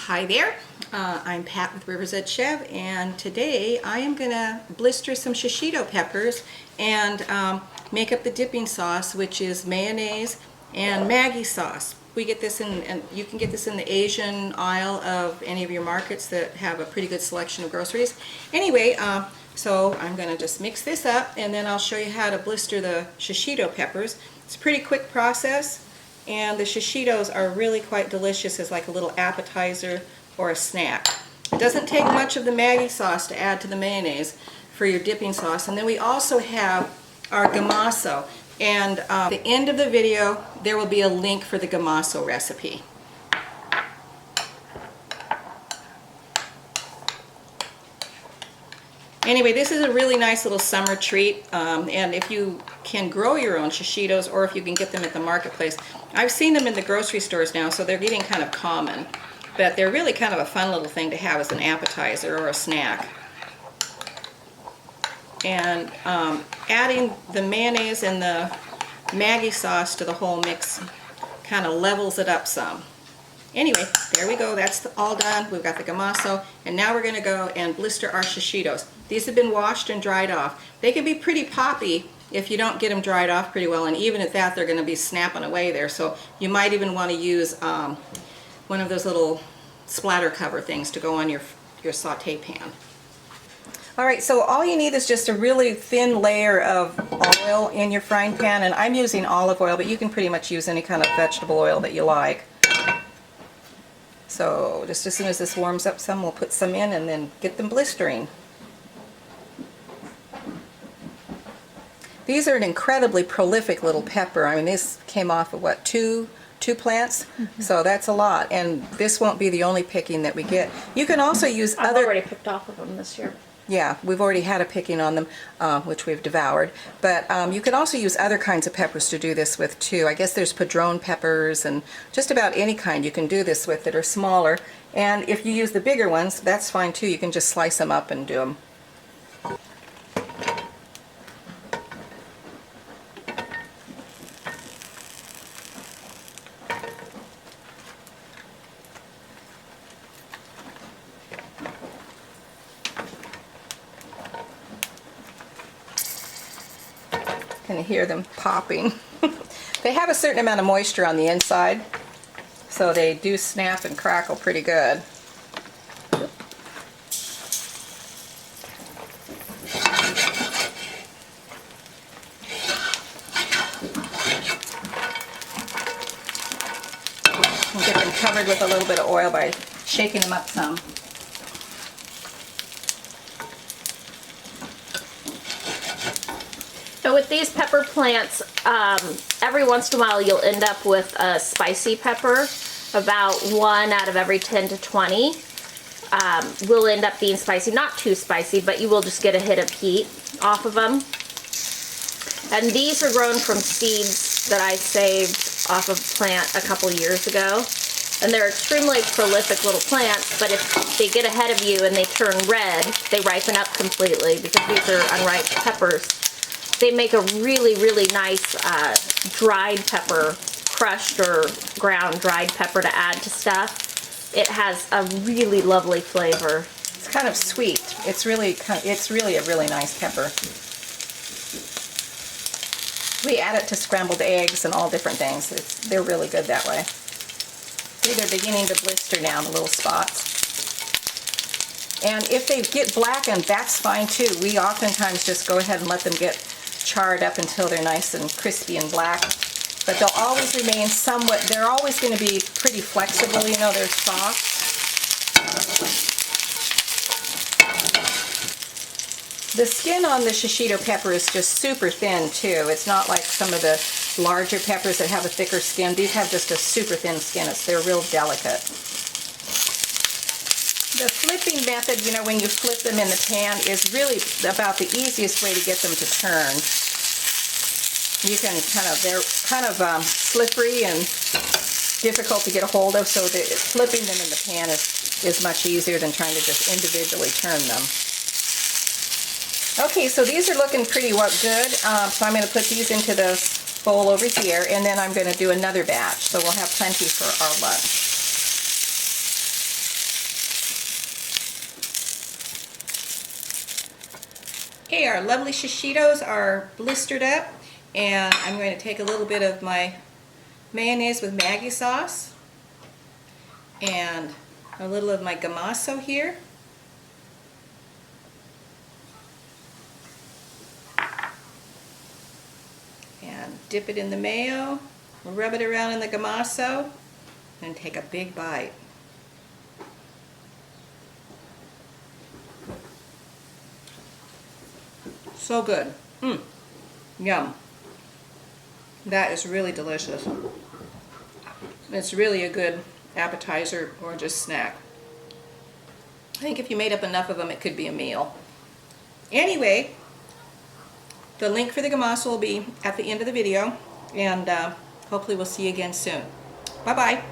Hi there, I'm Pat with River's Edge Chef, and today I am going to blister some shishito peppers and make up the dipping sauce, which is mayonnaise and Maggi sauce. We get this in, and you can get this in the Asian aisle of any of your markets that have a pretty good selection of groceries. Anyway, so I'm going to just mix this up, and then I'll show you how to blister the shishito peppers. It's a pretty quick process. And the shishitos are really quite delicious as like a little appetizer or a snack. It doesn't take much of the Maggi sauce to add to the mayonnaise for your dipping sauce. And then we also have our gamaso. And at the end of the video, there will be a link for the gamaso recipe. Anyway, this is a really nice little summer treat, and if you can grow your own shishitos, or if you can get them at the marketplace. I've seen them in the grocery stores now, so they're getting kind of common. But they're really kind of a fun little thing to have as an appetizer or a snack. And adding the mayonnaise and the Maggi sauce to the whole mix kind of levels it up some. Anyway, there we go. That's all done. We've got the gamaso, and now we're going to go and blister our shishitos. These have been washed and dried off. They can be pretty poppy if you don't get them dried off pretty well, and even at that, they're going to be snapping away there. So you might even want to use one of those little splatter cover things to go on your saute pan. Alright, so all you need is just a really thin layer of oil in your frying pan, and I'm using olive oil, but you can pretty much use any kind of vegetable oil that you like. So just as soon as this warms up some, we'll put some in and then get them blistering. These are an incredibly prolific little pepper. I mean, this came off of what, two plants? Mm-hmm. So that's a lot, and this won't be the only picking that we get. You can also use I've already picked off of them this year. Yeah, we've already had a picking on them, which we've devoured. But you can also use other kinds of peppers to do this with too. I guess there's padron peppers and just about any kind you can do this with that are smaller. And if you use the bigger ones, that's fine too. You can just slice them up and do them. Can hear them popping. They have a certain amount of moisture on the inside, so they do snap and crackle pretty good. And get them covered with a little bit of oil by shaking them up some. So with these pepper plants, every once in a while you'll end up with a spicy pepper. About 1 out of every 10 to 20 will end up being spicy. Not too spicy, but you will just get a hit of heat off of them. And these are grown from seeds that I saved off of a plant a couple years ago. And they're extremely prolific little plants, but if they get ahead of you and they turn red, they ripen up completely because these are unripe peppers. They make a really, really nice dried pepper, crushed or ground dried pepper to add to stuff. It has a really lovely flavor. It's kind of sweet. It's really a really nice pepper. We add it to scrambled eggs and all different things. They're really good that way. See, they're beginning to blister now in the little spots. And if they get blackened, that's fine too. We oftentimes just go ahead and let them get charred up until they're nice and crispy and black. But they'll always remain somewhat, they're always going to be pretty flexible, you know, they're soft. The skin on the shishito pepper is just super thin too. It's not like some of the larger peppers that have a thicker skin. These have just a super thin skin. They're real delicate. The flipping method, you know, when you flip them in the pan, is really about the easiest way to get them to turn. You can they're kind of slippery and difficult to get a hold of, so flipping them in the pan is much easier than trying to just individually turn them. Okay, so these are looking pretty good. So I'm going to put these into this bowl over here, and then I'm going to do another batch, so we'll have plenty for our lunch. Okay, our lovely shishitos are blistered up, and I'm going to take a little bit of my mayonnaise with Maggi sauce and a little of my gamasso here. And dip it in the mayo, rub it around in the gamasso, and take a big bite. So good. Yum. That is really delicious. It's really a good appetizer or just snack. I think if you made up enough of them, it could be a meal. Anyway, the link for the gamasso will be at the end of the video, and hopefully we'll see you again soon. Bye-bye.